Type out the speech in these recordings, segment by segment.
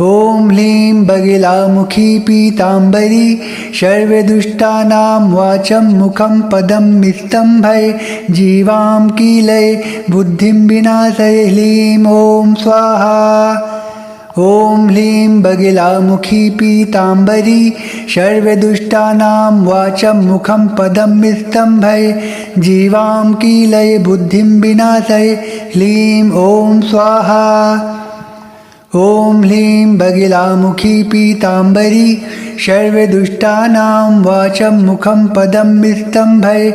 ॐ ह्लीं बगिलामुखी पीताम्बरी सर्वदुष्टानां वाचं मुखं पदं निस्तम्भय जीवां कीलय बुद्धिं विनाशय ह्लीं ॐ स्वाहा। ॐ ह्लीं बगिलामुखी पीताम्बरी सर्वदुष्टानां वाचं मुखं पदं निस्तम्भय जीवां कीलय बुद्धिं विनाशय ह्लीं ॐ स्वाहा। ॐ ह्लीं बगिलामुखी पीताम्बरी सर्वदुष्टानां वाचं मुखं पदं निस्तम्भय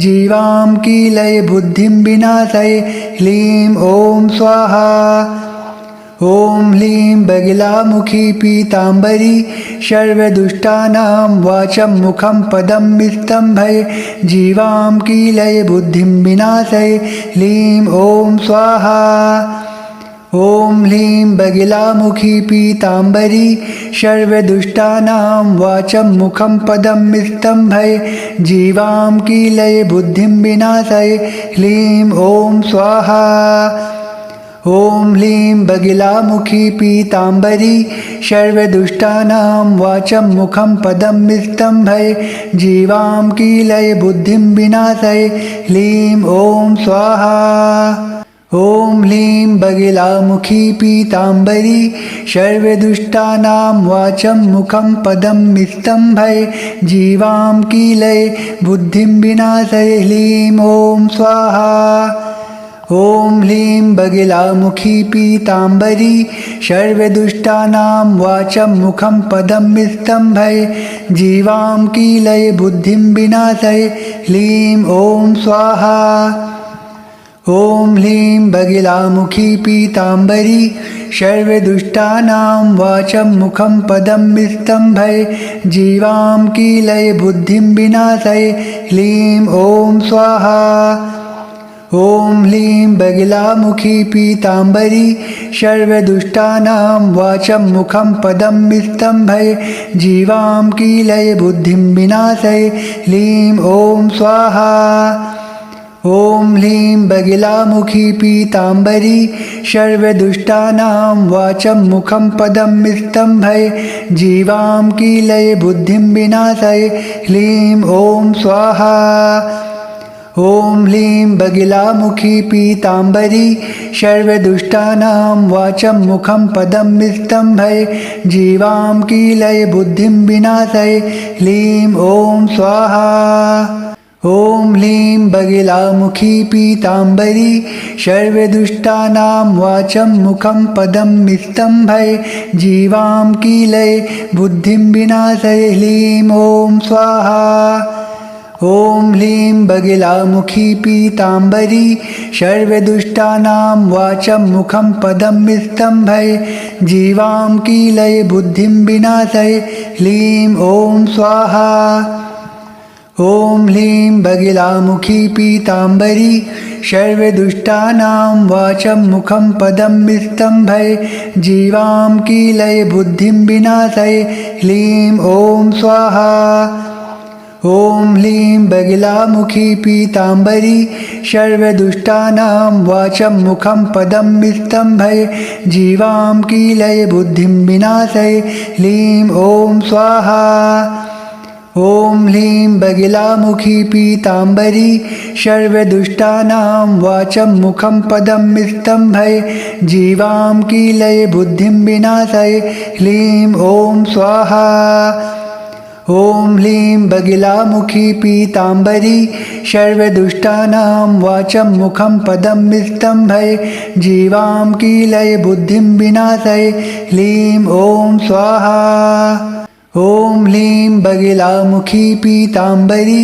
जीवां कीलय बुद्धिं विनाशय ह्लीं ॐ स्वाहा। ॐ ह्लीं बगिलामुखी पीताम्बरी सर्वदुष्टानां वाचं मुखं पदं निस्तम्भय जीवां कीलय बुद्धिं विनाशय ह्लीं ॐ स्वाहा। ॐ ह्लीं बगिलामुखी पीताम्बरी सर्वदुष्टानां वाचं मुखं पदं निस्तम्भय जीवां कीलय बुद्धिं विनाशय ह्लीं ॐ स्वाहा। ॐ ह्लीं बगिलामुखी पीताम्बरी सर्वदुष्टानां वाचं मुखं पदं निस्तम्भय जीवां कीलय बुद्धिं विनाशय ह्लीं ॐ स्वाहा। ॐ ह्लीं बगिलामुखी पीताम्बरी सर्वदुष्टानां वाचं मुखं पदं निस्तम्भय जीवां कीलय बुद्धिं विनाशय ह्लीं ॐ स्वाहा। ॐ ह्लीं बगिलामुखी पीताम्बरी सर्वदुष्टानां वाचं मुखं पदं निस्तम्भय जीवां कीलय बुद्धिं विनाशय ह्लीं ॐ स्वाहा। ॐ ह्लीं बगिलामुखी पीताम्बरी सर्वदुष्टानां वाचं मुखं पदं निस्तम्भय जीवां कीलय बुद्धिं विनाशय ह्लीं ॐ स्वाहा। ॐ ह्लीं बगिलामुखी पीताम्बरी सर्वदुष्टानां वाचं मुखं पदं निस्तम्भय जीवां कीलय बुद्धिं विनाशय ह्लीं ॐ स्वाहा। ॐ ह्लीं बगिलामुखी पीताम्बरी सर्वदुष्टानां वाचं मुखं पदं निस्तम्भय जीवां कीलय बुद्धिं विनाशय ह्लीं ॐ स्वाहा। ॐ ह्लीं बगिलामुखी पीताम्बरी सर्वदुष्टानां वाचं मुखं पदं निस्तम्भय जीवां कीलय बुद्धिं विनाशय ह्लीं ॐ स्वाहा। ॐ ह्लीं बगिलामुखी पीताम्बरी सर्वदुष्टानां वाचं मुखं पदं निस्तम्भय जीवां कीलय बुद्धिं विनाशय ह्लीं ॐ स्वाहा। ॐ ह्लीं बगिलामुखी पीताम्बरी सर्वदुष्टानां वाचं मुखं पदं निस्तम्भय जीवां कीलय बुद्धिं विनाशय ह्लीं ॐ स्वाहा। ॐ ह्लीं बगिलामुखी पीताम्बरी सर्वदुष्टानां वाचं मुखं पदं निस्तम्भय जीवां कीलय बुद्धिं विनाशय ह्लीं ॐ स्वाहा। ॐ ह्लीं बगिलामुखी पीताम्बरी सर्वदुष्टानां वाचं मुखं पदं निस्तम्भय जीवां कीलय बुद्धिं विनाशय ह्लीं ॐ स्वाहा। ॐ ह्लीं बगिलामुखी पीताम्बरी सर्वदुष्टानां वाचं मुखं पदं निस्तम्भय जीवां कीलय बुद्धिं विनाशय ह्लीं ॐ स्वाहा। ॐ ह्लीं बगिलामुखी पीताम्बरी सर्वदुष्टानां वाचं मुखं पदं निस्तम्भय जीवां कीलय बुद्धिं विनाशय ह्लीं ॐ स्वाहा। ॐ ह्लीं बगिलामुखी पीताम्बरी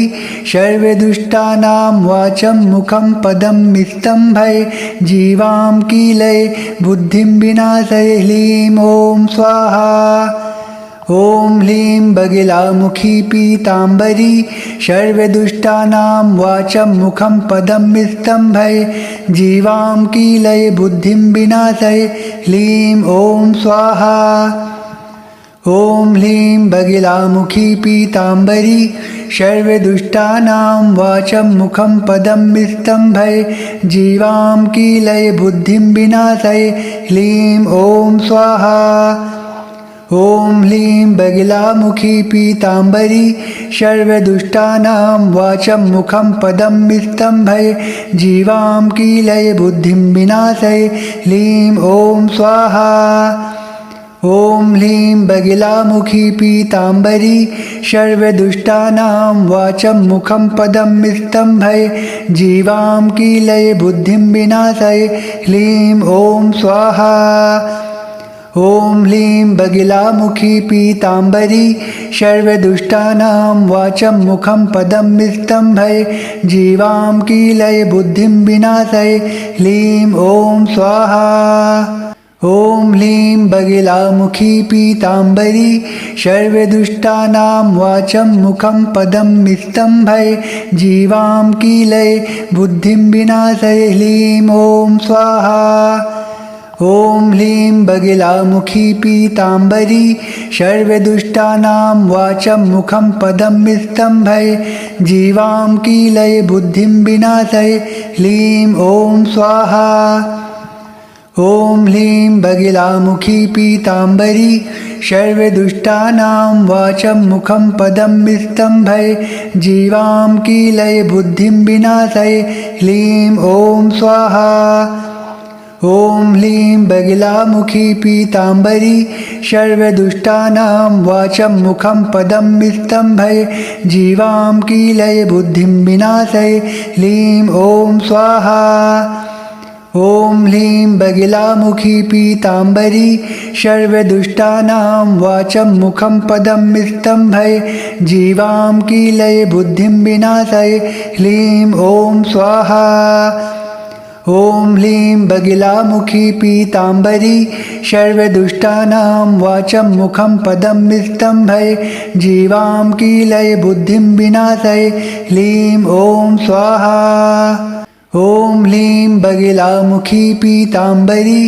सर्वदुष्टानां वाचं मुखं पदं निस्तम्भय जीवां कीलय बुद्धिं विनाशय ह्लीं ॐ स्वाहा। ॐ ह्लीं बगिलामुखी पीताम्बरी सर्वदुष्टानां वाचं मुखं पदं निस्तम्भय जीवां कीलय बुद्धिं विनाशय ह्लीं ॐ स्वाहा। ॐ ह्लीं बगिलामुखी पीताम्बरी सर्वदुष्टानां वाचं मुखं पदं निस्तम्भय जीवां कीलय बुद्धिं विनाशय ह्लीं ॐ स्वाहा। ॐ ह्लीं बगिलामुखी पीताम्बरी सर्वदुष्टानां वाचं मुखं पदं विस्तम्भय जीवां कीलय बुद्धिं विनाशय ह्लीं ॐ स्वाहा। ॐ ह्लीं बगिलामुखी पीताम्बरी सर्वदुष्टानां वाचं मुखं पदं विस्तम्भय जीवां कीलय बुद्धिं विनाशय ह्लीं ॐ स्वाहा। ॐ ह्लीं बगिलामुखी पीताम्बरी सर्वदुष्टानां वाचं मुखं पदं विस्तम्भय जीवां कीलय बुद्धिं विनाशय ह्लीं ॐ स्वाहा। ॐ ह्लीं बगिलामुखी पीताम्बरी सर्वदुष्टानां वाचं मुखं पदं विस्तम्भय जीवां कीलय बुद्धिं विनाशय ह्लीं ॐ स्वाहा। ॐ ह्लीं बगिलामुखी पीताम्बरी सर्वदुष्टानां वाचं मुखं पदं विस्तम्भय जीवां कीलय बुद्धिं विनाशय ह्लीं ॐ स्वाहा। ॐ ह्लीं बगिलामुखी पीताम्बरी सर्वदुष्टानां वाचं मुखं पदं विस्तम्भय जीवां कीलय बुद्धिं विनाशय ह्लीं ॐ स्वाहा। ॐ ह्लीं बगिलामुखी पीताम्बरी सर्वदुष्टानां वाचं मुखं पदं विस्तम्भय जीवां कीलय बुद्धिं विनाशय ह्लीं ॐ स्वाहा। ॐ ह्लीं बगिलामुखी पीताम्बरी सर्वदुष्टानां वाचं मुखं पदं विस्तम्भय जीवां कीलय बुद्धिं विनाशय ह्लीं ॐ स्वाहा। ॐ ह्लीं बगिलामुखी पीताम्बरी सर्वदुष्टानां वाचं मुखं पदं विस्तम्भय जीवां कीलय बुद्धिं विनाशय ह्लीं ॐ स्वाहा। ॐ ह्लीं बगिलामुखी पीताम्बरी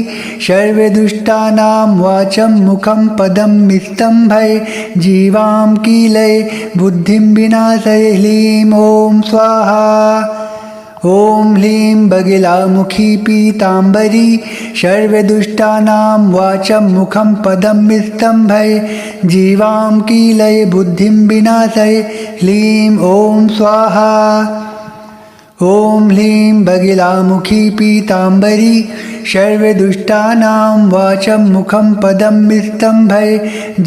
सर्वदुष्टानां वाचं मुखं पदं विस्तम्भय जीवां कीलय बुद्धिं विनाशय ह्लीं ॐ स्वाहा। ॐ ह्लीं बगिलामुखी पीताम्बरी सर्वदुष्टानां वाचं मुखं पदं विस्तम्भय जीवां कीलय बुद्धिं विनाशय ह्लीं ॐ स्वाहा। ॐ ह्लीं बगिलामुखी पीताम्बरी सर्वदुष्टानां वाचं मुखं पदं विस्तम्भय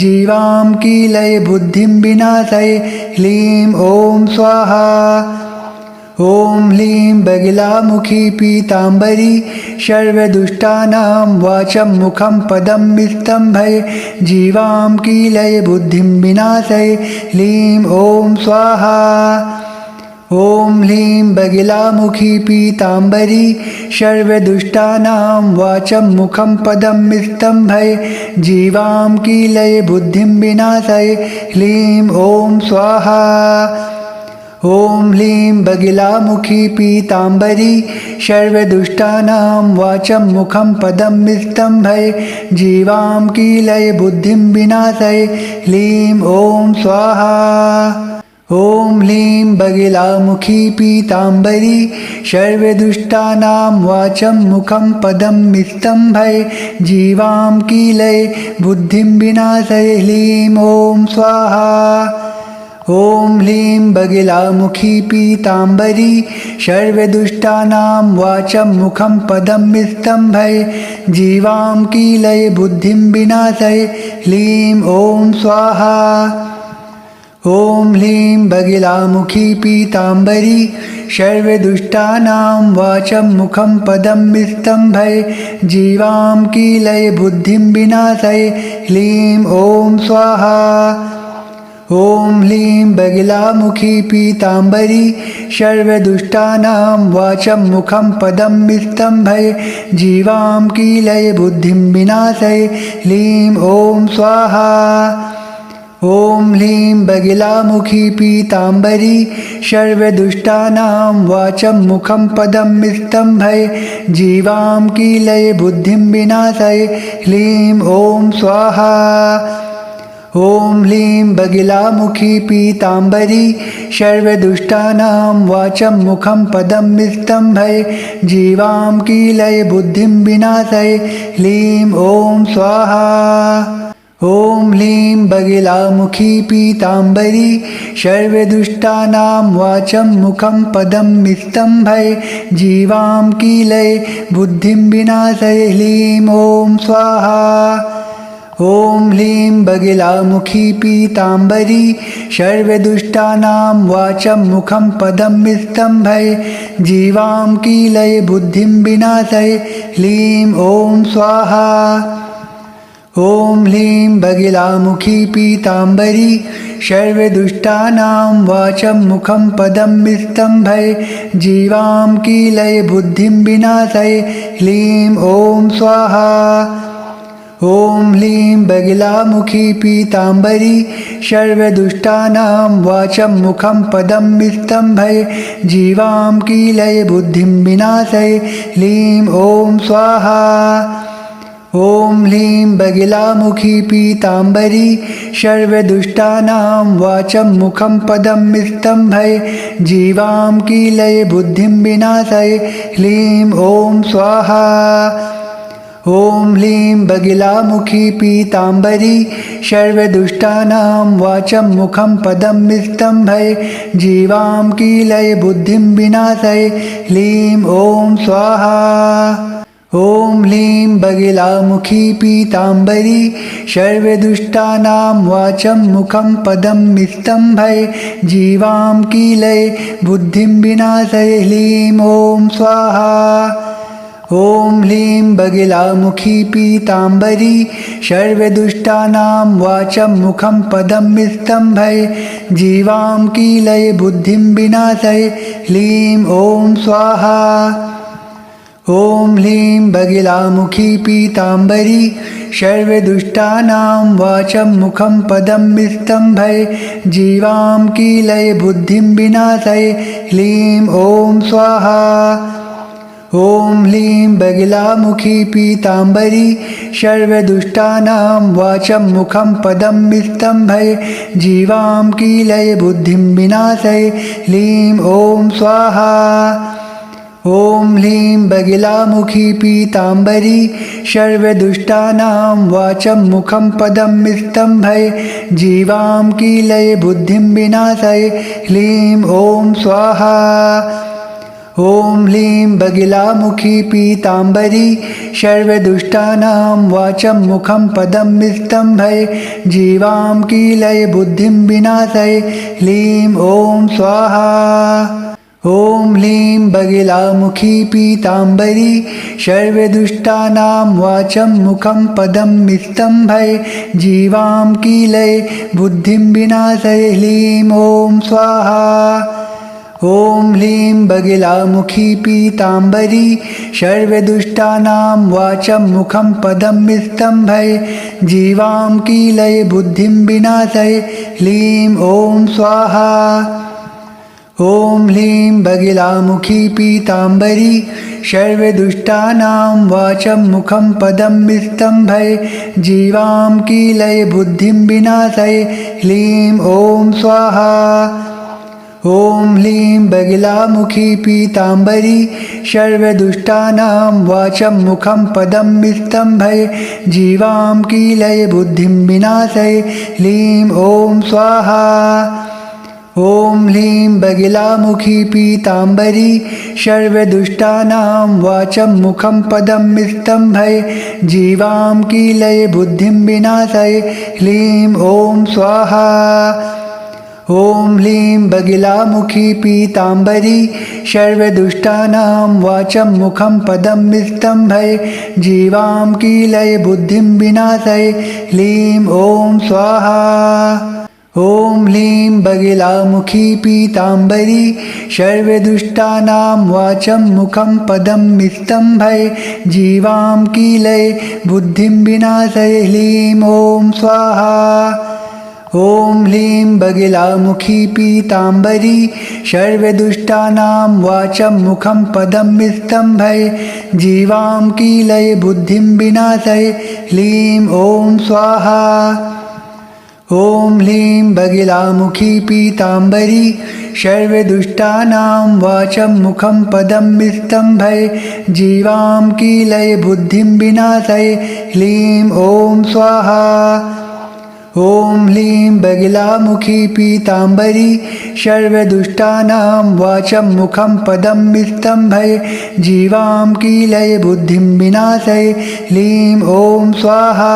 जीवां कीलय बुद्धिं विनाशय ह्लीं ॐ स्वाहा। ॐ ह्लीं बगिलामुखी पीताम्बरी सर्वदुष्टानां वाचं मुखं पदं विस्तम्भय जीवां कीलय बुद्धिं विनाशय ह्लीं ॐ स्वाहा। ॐ ह्लीं बगिलामुखी पीताम्बरी सर्वदुष्टानां वाचं मुखं पदं विस्तम्भय जीवां कीलय बुद्धिं विनाशय ह्लीं ॐ स्वाहा। ॐ ह्लीं बगिलामुखी पीताम्बरी सर्वदुष्टानां वाचं मुखं पदं विस्तम्भय जीवां कीलय बुद्धिं विनाशय ह्लीं ॐ स्वाहा। ॐ ह्लीं बगिलामुखी पीताम्बरी सर्वदुष्टानां वाचं मुखं पदं विस्तम्भय जीवां कीलय बुद्धिं विनाशय ह्लीं ॐ स्वाहा। ॐ ह्लीं बगिलामुखी पीताम्बरी सर्वदुष्टानां वाचं मुखं पदं विस्तम्भय जीवां कीलय बुद्धिं विनाशय ह्लीं ॐ स्वाहा। ॐ ह्लीं बगिलामुखी पीताम्बरी सर्वदुष्टानां वाचं मुखं पदं विस्तम्भय जीवां कीलय बुद्धिं विनाशय ह्लीं ॐ स्वाहा। ॐ ह्लीं बगिलामुखी पीताम्बरी सर्वदुष्टानां वाचं मुखं पदं विस्तम्भय जीवां कीलय बुद्धिं विनाशय ह्लीं ॐ स्वाहा। ॐ ह्लीं बगिलामुखी पीताम्बरी सर्वदुष्टानां वाचं मुखं पदं विस्तम्भय जीवां कीलय बुद्धिं विनाशय ह्लीं ॐ स्वाहा। ॐ ह्लीं बगिलामुखी पीताम्बरी सर्वदुष्टानां वाचं मुखं पदं विस्तम्भय जीवां कीलय बुद्धिं विनाशय ह्लीं ॐ स्वाहा। ॐ ह्लीं बगिलामुखी पीताम्बरी सर्वदुष्टानां वाचं मुखं पदं स्तम्भय जीवां कीलय बुद्धिं विनाशय ह्लीं ॐ स्वाहा। ॐ ह्लीं बगिलामुखी पीताम्बरी सर्वदुष्टानां वाचं मुखं पदं स्तम्भय जीवां कीलय बुद्धिं विनाशय ह्लीं ॐ स्वाहा। ॐ ह्लीं बगिलामुखी पीताम्बरी सर्वदुष्टानां वाचं मुखं पदं स्तम्भय जीवां कीलय बुद्धिं विनाशय ह्लीं ॐ स्वाहा। ॐ ह्लीं बगिलामुखी पीताम्बरी सर्वदुष्टानां वाचं मुखं पदं स्तम्भय जीवां कीलय बुद्धिं विनाशय ह्लीं ॐ स्वाहा। ॐ ह्लीं बगिलामुखी पीताम्बरी सर्वदुष्टानां वाचं मुखं पदं स्तम्भय जीवां कीलय बुद्धिं विनाशय ह्लीं ॐ स्वाहा। ॐ ह्लीं बगिलामुखी पीताम्बरी सर्वदुष्टानां वाचं मुखं पदं स्तम्भय जीवां कीलय बुद्धिं विनाशय ह्लीं ॐ स्वाहा। ॐ ह्लीं बगिलामुखी पीताम्बरी सर्वदुष्टानां वाचं मुखं पदं स्तम्भय जीवां कीलय बुद्धिं विनाशय ह्लीं ॐ स्वाहा। ॐ ह्लीं बगिलामुखी पीताम्बरी सर्वदुष्टानां वाचं मुखं पदं स्तम्भय जीवां कीलय बुद्धिं विनाशय ह्लीं ॐ स्वाहा। ॐ ह्लीं बगिलामुखी पीताम्बरी सर्वदुष्टानां वाचं मुखं पदं स्तम्भय जीवां कीलय बुद्धिं विनाशय ह्लीं ॐ स्वाहा। ॐ ह्लीं बगिलामुखी पीताम्बरी सर्वदुष्टानां वाचं मुखं पदं स्तम्भय जीवां कीलय बुद्धिं विनाशय ह्लीं ॐ स्वाहा। ॐ ह्लीं बगिलामुखी पीताम्बरी सर्वदुष्टानां वाचं मुखं पदं स्तम्भय जीवां कीलय बुद्धिं विनाशय ह्लीं ॐ स्वाहा। ॐ ह्लीं बगिलामुखी पीताम्बरी सर्वदुष्टानां वाचं मुखं पदं स्तम्भय जीवां कीलय बुद्धिं विनाशय ह्लीं ॐ स्वाहा। ॐ ह्लीं बगिलामुखी पीताम्बरी सर्वदुष्टानां वाचं मुखं पदं स्तम्भय जीवां कीलय बुद्धिं विनाशय ह्लीं ॐ स्वाहा। ॐ ह्लीं बगिलामुखी पीताम्बरी सर्वदुष्टानां वाचं मुखं पदं स्तम्भय जीवां कीलय बुद्धिं विनाशय ह्लीं ॐ स्वाहा। ॐ ह्लीं बगिलामुखी पीताम्बरी सर्वदुष्टानां वाचं मुखं पदं स्तम्भय जीवां कीलय बुद्धिं विनाशय ह्लीं ॐ स्वाहा। ॐ ह्लीं बगिलामुखी पीताम्बरी सर्वदुष्टानां वाचं मुखं पदं स्तम्भय जीवां कीलय बुद्धिं विनाशय ह्लीं ॐ स्वाहा। ॐ ह्लीं बगिलामुखी पीताम्बरी सर्वदुष्टानां वाचं मुखं पदं स्तम्भय जीवां कीलय बुद्धिं विनाशय ह्लीं ॐ स्वाहा। ॐ ह्लीं बगिलामुखी पीताम्बरी सर्वदुष्टानां वाचं मुखं पदं स्तम्भय जीवां कीलय बुद्धिं विनाशय ह्लीं ॐ स्वाहा। ॐ ह्लीं बगिलामुखी पीताम्बरी सर्वदुष्टानां वाचं मुखं पदं स्तम्भय जीवां कीलय बुद्धिं विनाशय ह्लीं ॐ स्वाहा। ॐ ह्लीं बगिलामुखी पीताम्बरी सर्वदुष्टानां वाचं मुखं पदं स्तम्भय जीवां कीलय बुद्धिं विनाशय ह्लीं ॐ स्वाहा। ॐ ह्लीं बगिलामुखी पीताम्बरी सर्वदुष्टानां वाचं मुखं पदं स्तम्भय जीवां कीलय बुद्धिं विनाशय ह्लीं ॐ स्वाहा। ॐ ह्लीं बगिलामुखी पीताम्बरी सर्वदुष्टानां वाचं मुखं पदं विस्तम्भय जीवां कीलय बुद्धिं विनाशय ह्लीं ॐ स्वाहा।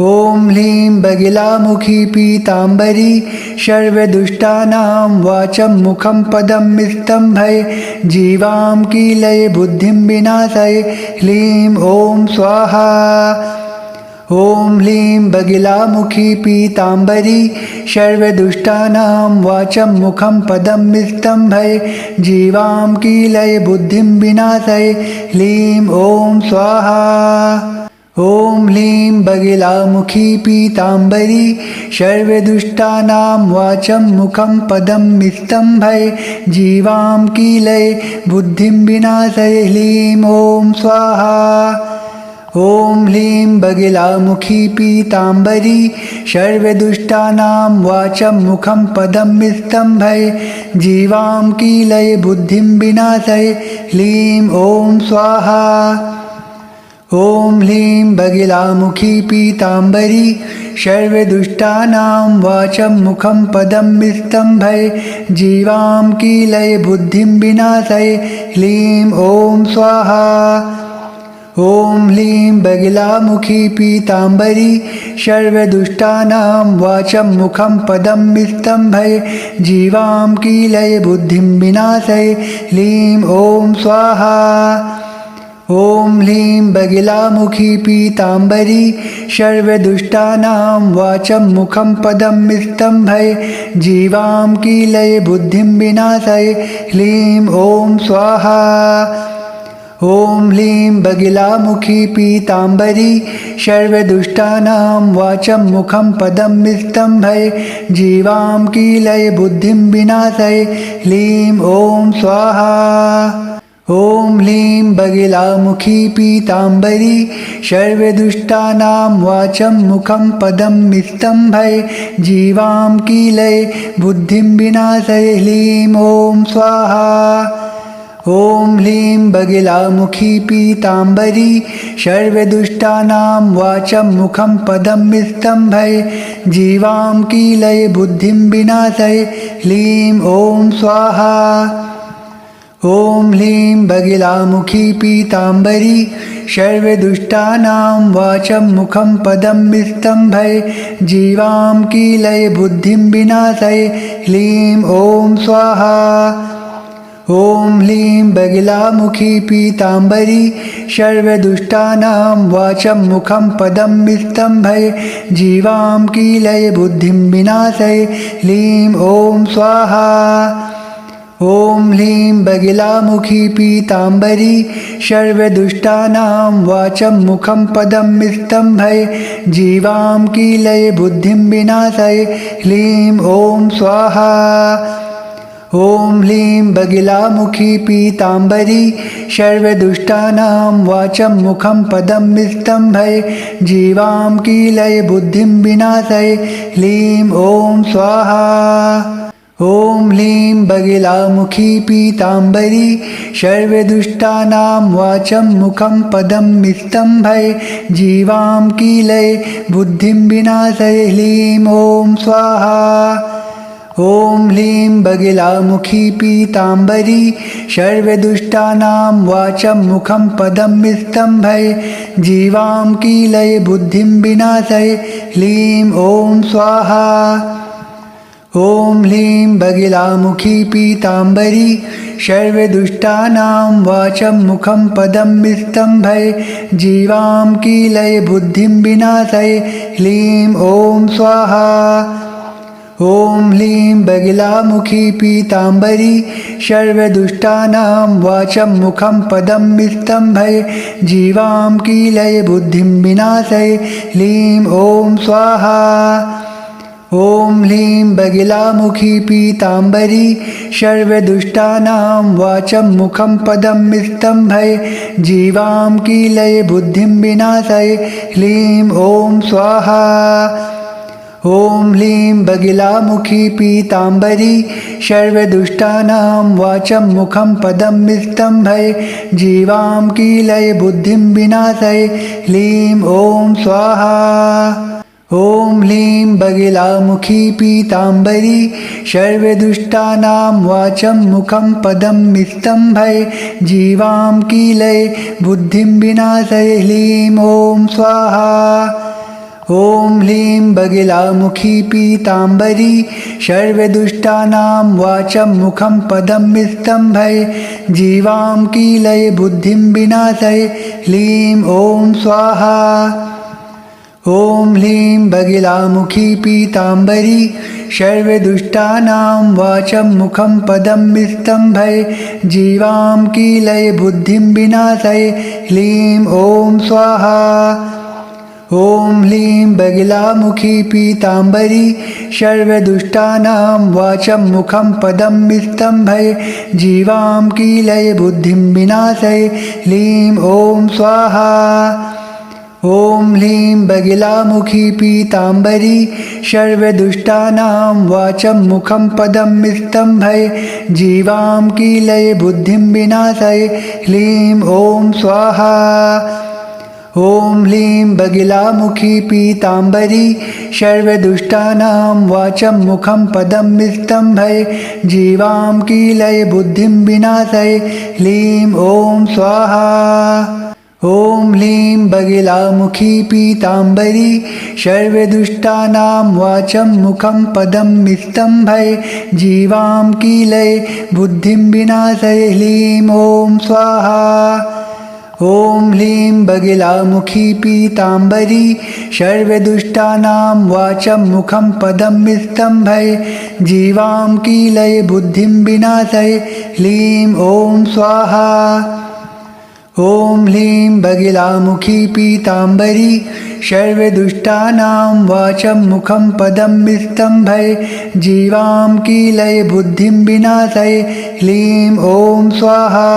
ॐ ह्लीं बगिलामुखी पीताम्बरी सर्वदुष्टानां वाचं मुखं पदं विस्तम्भय जीवां कीलय बुद्धिं विनाशय ह्लीं ॐ स्वाहा। ॐ ह्लीं बगिलामुखी पीताम्बरी सर्वदुष्टानां वाचं मुखं पदं विस्तम्भय जीवां कीलय बुद्धिं विनाशय ह्लीं ॐ स्वाहा। ॐ ह्लीं बगिलामुखी पीताम्बरी सर्वदुष्टानां वाचं मुखं पदं विस्तम्भय जीवां कीलय बुद्धिं विनाशय ह्लीं ॐ स्वाहा। ॐ ह्लीं बगिलामुखी पीताम्बरी सर्वदुष्टानां वाचं मुखं पदं विस्तम्भय जीवां कीलय बुद्धिं विनाशय ह्लीं ॐ स्वाहा। ॐ ह्लीं बगिलामुखी पीताम्बरी सर्वदुष्टानां वाचं मुखं पदं विस्तम्भय जीवां कीलय बुद्धिं विनाशय ह्लीं ॐ स्वाहा। ॐ ह्लीं बगिलामुखी पीताम्बरी सर्वदुष्टानां वाचं मुखं पदं विस्तम्भय जीवां कीलय बुद्धिं विनाशय ह्लीं ॐ स्वाहा। ॐ ह्लीं बगिलामुखी पीताम्बरी सर्वदुष्टानां वाचं मुखं पदं विस्तम्भय जीवां कीलय बुद्धिं विनाशय ह्लीं ॐ स्वाहा। ॐ ह्लीं बगिलामुखी पीताम्बरी सर्वदुष्टानां वाचं मुखं पदं विस्तम्भय जीवां कीलय बुद्धिं विनाशय ह्लीं ॐ स्वाहा। ॐ ह्लीं बगिलामुखी पीताम्बरी सर्वदुष्टानां वाचं मुखं पदं विस्तम्भय जीवां कीलय बुद्धिं विनाशय ह्लीं ॐ स्वाहा। ॐ ह्लीं बगिलामुखी पीताम्बरी सर्वदुष्टानां वाचं मुखं पदं विस्तम्भय जीवां कीलय बुद्धिं विनाशय ह्लीं ॐ स्वाहा। ॐ ह्लीं बगिलामुखी पीताम्बरी सर्वदुष्टानां वाचं मुखं पदं विस्तम्भय जीवां कीलय बुद्धिं विनाशय ह्लीं ॐ स्वाहा। ॐ ह्लीं बगिलामुखी पीताम्बरी सर्वदुष्टानां वाचं मुखं पदं विस्तम्भय जीवां कीलय बुद्धिं विनाशय ह्लीं ॐ स्वाहा। ॐ ह्लीं बगिलामुखी पीताम्बरी सर्वदुष्टानां वाचं मुखं पदं विस्तम्भय जीवां कीलय बुद्धिं विनाशय ह्लीं ॐ स्वाहा। ॐ ह्लीं बगिलामुखी पीताम्बरी सर्वदुष्टानां वाचं मुखं पदं विस्तम्भय जीवां कीलय बुद्धिं विनाशय ह्लीं ॐ स्वाहा। ॐ ह्लीं बगिलामुखी पीताम्बरी सर्वदुष्टानां वाचं मुखं पदं विस्तम्भय जीवां कीलय बुद्धिं विनाशय ह्लीं ॐ स्वाहा। ॐ ह्लीं बगिलामुखी पीताम्बरी सर्वदुष्टानां वाचं मुखं पदं विस्तम्भय जीवां कीलय बुद्धिं विनाशय ह्लीं ॐ स्वाहा। ॐ ह्लीं बगिलामुखी पीताम्बरी सर्वदुष्टानां वाचं मुखं पदं विस्तम्भय जीवां कीलय बुद्धिं विनाशय ह्लीं ॐ स्वाहा। ॐ ह्लीं बगिलामुखी पीताम्बरी सर्वदुष्टानां वाचं मुखं पदं विस्तम्भय जीवां कीलय बुद्धिं विनाशय ह्लीं ॐ स्वाहा। ॐ ह्लीं बगिलामुखी पीताम्बरी सर्वदुष्टानां वाचं मुखं पदं विस्तम्भय जीवां कीलय बुद्धिं विनाशय ह्लीं ॐ स्वाहा। ॐ ह्लीं बगिलामुखी पीताम्बरी सर्वदुष्टानां वाचं मुखं पदं विस्तम्भय जीवां कीलय बुद्धिं विनाशय ह्लीं ॐ स्वाहा। ॐ ह्लीं बगिलामुखी पीताम्बरी सर्वदुष्टानां वाचं मुखं पदं स्तम्भय जीवां कीलय बुद्धिं विनाशय ह्लीं ॐ स्वाहा। ॐ ह्लीं बगिलामुखी पीताम्बरी सर्वदुष्टानां वाचं मुखं पदं स्तम्भय जीवां कीलय बुद्धिं विनाशय ह्लीं ॐ स्वाहा। ॐ ह्लीं बगिलामुखी पीताम्बरी सर्वदुष्टानां वाचं मुखं पदं स्तम्भय जीवां कीलय बुद्धिं विनाशय ह्लीं ॐ स्वाहा। ॐ ह्लीं बगिलामुखी पीताम्बरी सर्वदुष्टानां वाचं मुखं पदं स्तम्भय जीवां कीलय बुद्धिं विनाशय ह्लीं ॐ स्वाहा। ॐ ह्लीं बगिलामुखी पीताम्बरी सर्वदुष्टानां वाचं मुखं पदं स्तम्भय जीवां कीलय बुद्धिं विनाशय ह्लीं ॐ स्वाहा। ॐ ह्लीं बगिलामुखी पीताम्बरी सर्वदुष्टानां वाचं मुखं पदं स्तम्भय जीवां कीलय बुद्धिं विनाशय ह्लीं ॐ स्वाहा। ॐ ह्लीं बगिलामुखी पीताम्बरी सर्वदुष्टानां वाचं मुखं पदं स्तम्भय जीवां कीलय बुद्धिं विनाशय ह्लीं ॐ स्वाहा। ॐ ह्लीं बगिलामुखी पीताम्बरी सर्वदुष्टानां वाचं मुखं पदं स्तम्भय जीवां कीलय बुद्धिं विनाशय ह्लीं ॐ स्वाहा। ॐ ह्लीं बगिलामुखी पीताम्बरी सर्वदुष्टानां वाचं मुखं पदं स्तम्भय जीवां कीलय बुद्धिं विनाशय ह्लीं ॐ स्वाहा।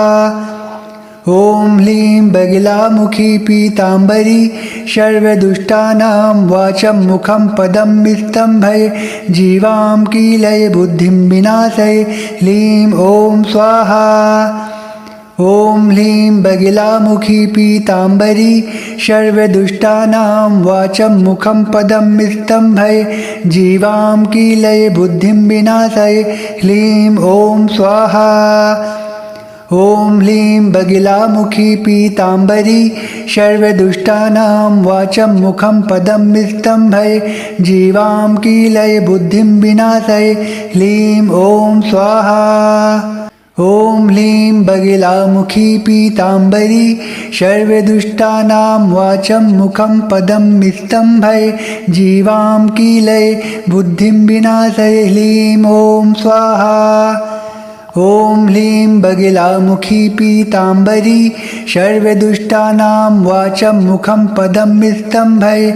ॐ ह्लीं बगिलामुखी पीताम्बरी सर्वदुष्टानां वाचं मुखं पदं स्तम्भय जीवां कीलय बुद्धिं विनाशय ह्लीं ॐ स्वाहा। ॐ ह्लीं बगिलामुखी पीताम्बरी सर्वदुष्टानां वाचं मुखं पदं स्तम्भय जीवां कीलय बुद्धिं विनाशय ह्लीं ॐ स्वाहा। ॐ ह्लीं बगिलामुखी पीताम्बरी सर्वदुष्टानां वाचं मुखं पदं स्तम्भय जीवां कीलय बुद्धिं विनाशय ह्लीं ॐ स्वाहा। ॐ ह्लीं बगिलामुखी पीताम्बरी सर्वदुष्टानां वाचं मुखं पदं स्तम्भय जीवां कीलय बुद्धिं विनाशय ह्लीं ॐ स्वाहा। ॐ ह्लीं बगिलामुखी पीताम्बरी सर्वदुष्टानां वाचं मुखं पदं स्तम्भय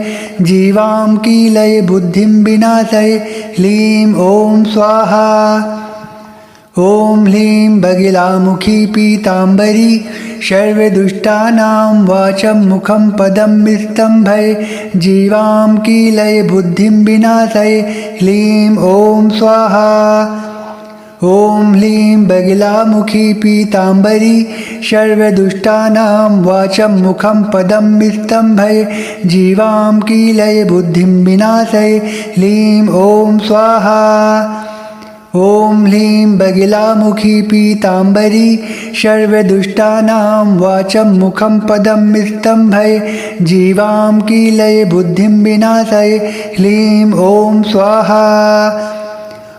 जीवां कीलय बुद्धिं विनाशय ह्लीं ॐ स्वाहा। ॐ ह्लीं बगिलामुखी पीताम्बरी सर्वदुष्टानां वाचं मुखं पदं स्तम्भय जीवां कीलय बुद्धिं विनाशय ह्लीं ॐ स्वाहा। ॐ ह्लीं बगिलामुखी पीताम्बरी सर्वदुष्टानां वाचं मुखं पदं स्तम्भय जीवां कीलय बुद्धिं विनाशय ह्लीं ॐ स्वाहा। ॐ ह्लीं बगिलामुखी पीताम्बरी सर्वदुष्टानां वाचं मुखं पदं स्तम्भय जीवां कीलय बुद्धिं विनाशय ह्लीं ॐ स्वाहा।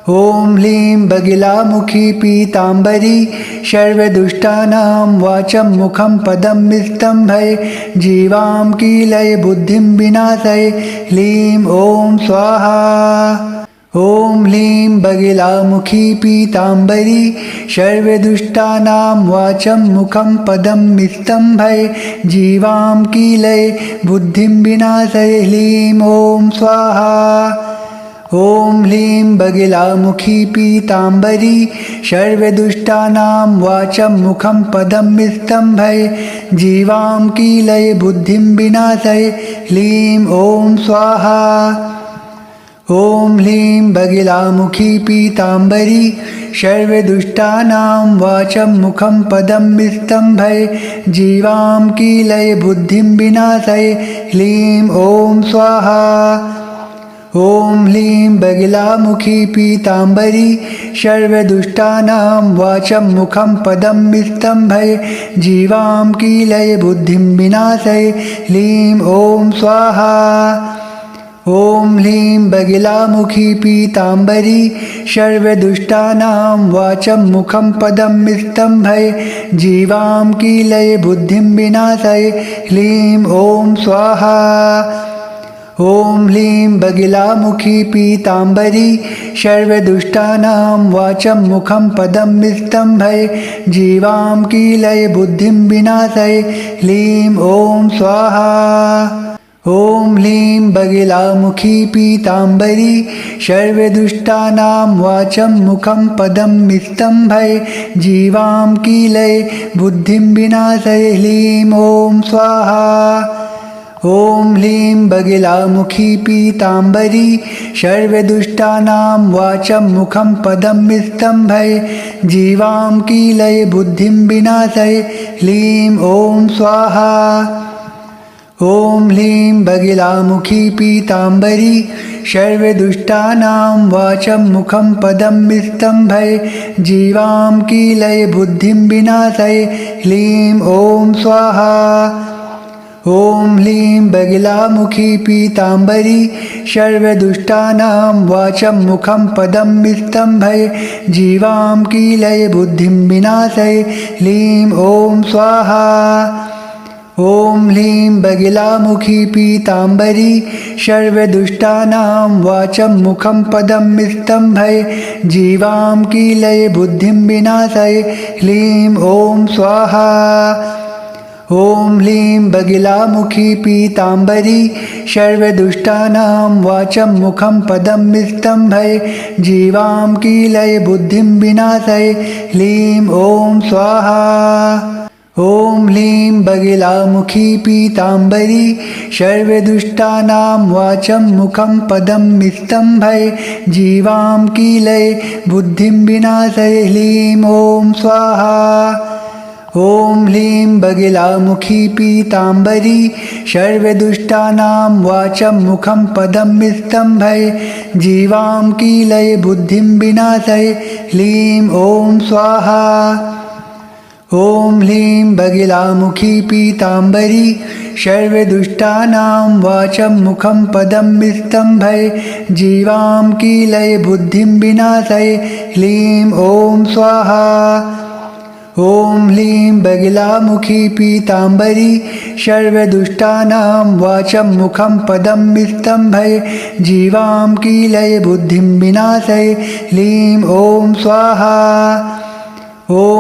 ॐ ह्लीं बगिलामुखी पीताम्बरी सर्वदुष्टानां वाचं मुखं पदं स्तम्भय जीवां कीलय बुद्धिं विनाशय ह्लीं ॐ स्वाहा। ॐ ह्लीं बगिलामुखी पीताम्बरी सर्वदुष्टानां वाचं मुखं पदं स्तम्भय जीवां कीलय बुद्धिं विनाशय ह्लीं ॐ स्वाहा। ॐ ह्लीं बगिलामुखी पीताम्बरी सर्वदुष्टानां वाचं मुखं पदं स्तम्भय जीवां कीलय बुद्धिं विनाशय ह्लीं ॐ स्वाहा। ॐ ह्लीं बगिलामुखी पीताम्बरी सर्वदुष्टानां वाचं मुखं पदं स्तम्भय जीवां कीलय बुद्धिं विनाशय ह्लीं ॐ स्वाहा। ॐ ह्लीं बगिलामुखी पीताम्बरी सर्वदुष्टानां वाचं मुखं पदं विस्तम्भय जीवां कीलय बुद्धिं विनाशय ह्लीं ॐ स्वाहा। ॐ ह्लीं बगिलामुखी पीताम्बरी सर्वदुष्टानां वाचं मुखं पदं विस्तम्भय जीवां कीलय बुद्धिं विनाशय ह्लीं ॐ स्वाहा। ॐ ह्लीं बगिलामुखी पीताम्बरी सर्वदुष्टानां वाचं मुखं पदं विस्तम्भय जीवां कीलय बुद्धिं विनाशय ह्लीं ॐ स्वाहा। ॐ ह्लीं बगिलामुखी पीताम्बरी सर्वदुष्टानां वाचं मुखं पदं विस्तम्भय जीवां कीलय बुद्धिं विनाशय ह्लीं ॐ स्वाहा। ॐ ह्लीं बगिलामुखी पीताम्बरी सर्वदुष्टानां वाचं मुखं पदं विस्तम्भय जीवां कीलय बुद्धिं विनाशय ह्लीं ॐ स्वाहा। ॐ ह्लीं बगिलामुखी पीताम्बरी सर्वदुष्टानां वाचं मुखं पदं विस्तम्भय जीवां कीलय बुद्धिं विनाशय ह्लीं ॐ स्वाहा। ॐ ह्लीं बगिलामुखी पीताम्बरी सर्वदुष्टानां वाचं मुखं पदं विस्तम्भय जीवां कीलय बुद्धिं विनाशय ह्लीं ॐ स्वाहा। ॐ ह्लीं बगिलामुखी पीताम्बरी सर्वदुष्टानां वाचं मुखं पदं विस्तम्भय जीवां कीलय बुद्धिं विनाशय ह्लीं ॐ स्वाहा। ॐ ह्लीं बगिलामुखी पीताम्बरी सर्वदुष्टानां वाचं मुखं पदं विस्तम्भय जीवां कीलय बुद्धिं विनाशय ह्लीं ॐ स्वाहा। ॐ ह्लीं बगिलामुखी पीताम्बरी सर्वदुष्टानां वाचं मुखं पदं विस्तम्भय जीवां कीलय बुद्धिं विनाशय ह्लीं ॐ स्वाहा। ॐ ह्लीं बगिलामुखी पीताम्बरी सर्वदुष्टानां वाचं मुखं पदं विस्तम्भय जीवां कीलय बुद्धिं विनाशय ह्लीं ॐ स्वाहा। ॐ ह्लीं बगिलामुखी पीताम्बरी सर्वदुष्टानां वाचं मुखं पदं विस्तम्भय जीवां कीलय बुद्धिं विनाशय ह्लीं ॐ स्वाहा। ॐ ह्लीं बगिलामुखी पीताम्बरी सर्वदुष्टानां वाचं मुखं पदं विस्तम्भय जीवां कीलय बुद्धिं विनाशय ह्लीं ॐ स्वाहा।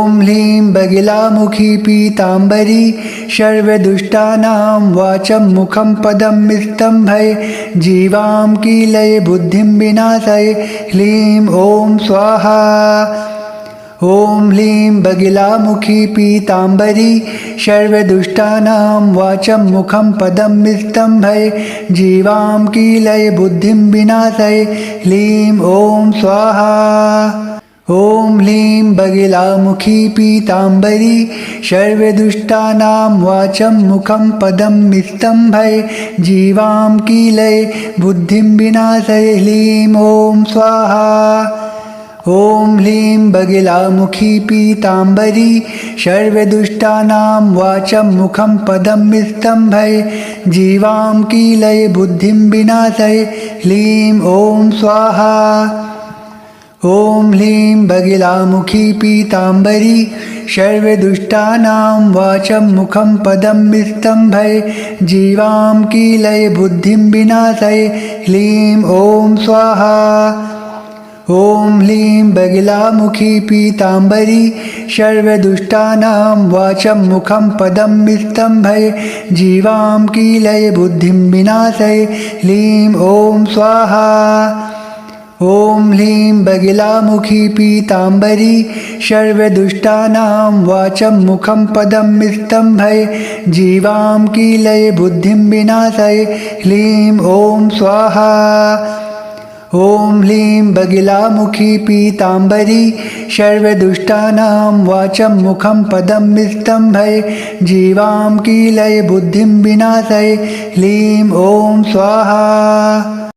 ॐ ह्लीं बगिलामुखी पीताम्बरी सर्वदुष्टानां वाचं मुखं पदं विस्तम्भय जीवां कीलय बुद्धिं विनाशय ह्लीं ॐ स्वाहा। ॐ ह्लीं बगिलामुखी पीताम्बरी सर्वदुष्टानां वाचं मुखं पदं विस्तम्भय जीवां कीलय बुद्धिं विनाशय ह्लीं ॐ स्वाहा। ॐ ह्लीं बगिलामुखी पीताम्बरी सर्वदुष्टानां वाचं मुखं पदं विस्तम्भय जीवां कीलय बुद्धिं विनाशय ह्लीं ॐ स्वाहा। ॐ ह्लीं बगिलामुखी पीताम्बरी सर्वदुष्टानां वाचं मुखं पदं विस्तम्भय जीवां कीलय बुद्धिं विनाशय ह्लीं ॐ स्वाहा। ॐ ह्लीं बगिलामुखी पीताम्बरी सर्वदुष्टानां वाचं मुखं पदं विस्तम्भय जीवां कीलय बुद्धिं विनाशय ह्लीं ॐ स्वाहा। ॐ ह्लीं बगिलामुखी पीताम्बरी सर्वदुष्टानां वाचं मुखं पदं विस्तम्भय जीवां कीलय बुद्धिं विनाशय ह्लीं ॐ स्वाहा। ॐ ह्लीं बगिलामुखी पीताम्बरी सर्वदुष्टानां वाचं मुखं पदं विस्तम्भय जीवां कीलय बुद्धिं विनाशय ह्लीं ॐ स्वाहा। ॐ ह्लीं बगिलामुखी पीताम्बरी सर्वदुष्टानां वाचं मुखं पदं विस्तम्भय जीवां कीलय बुद्धिं विनाशय ह्लीं ॐ स्वाहा।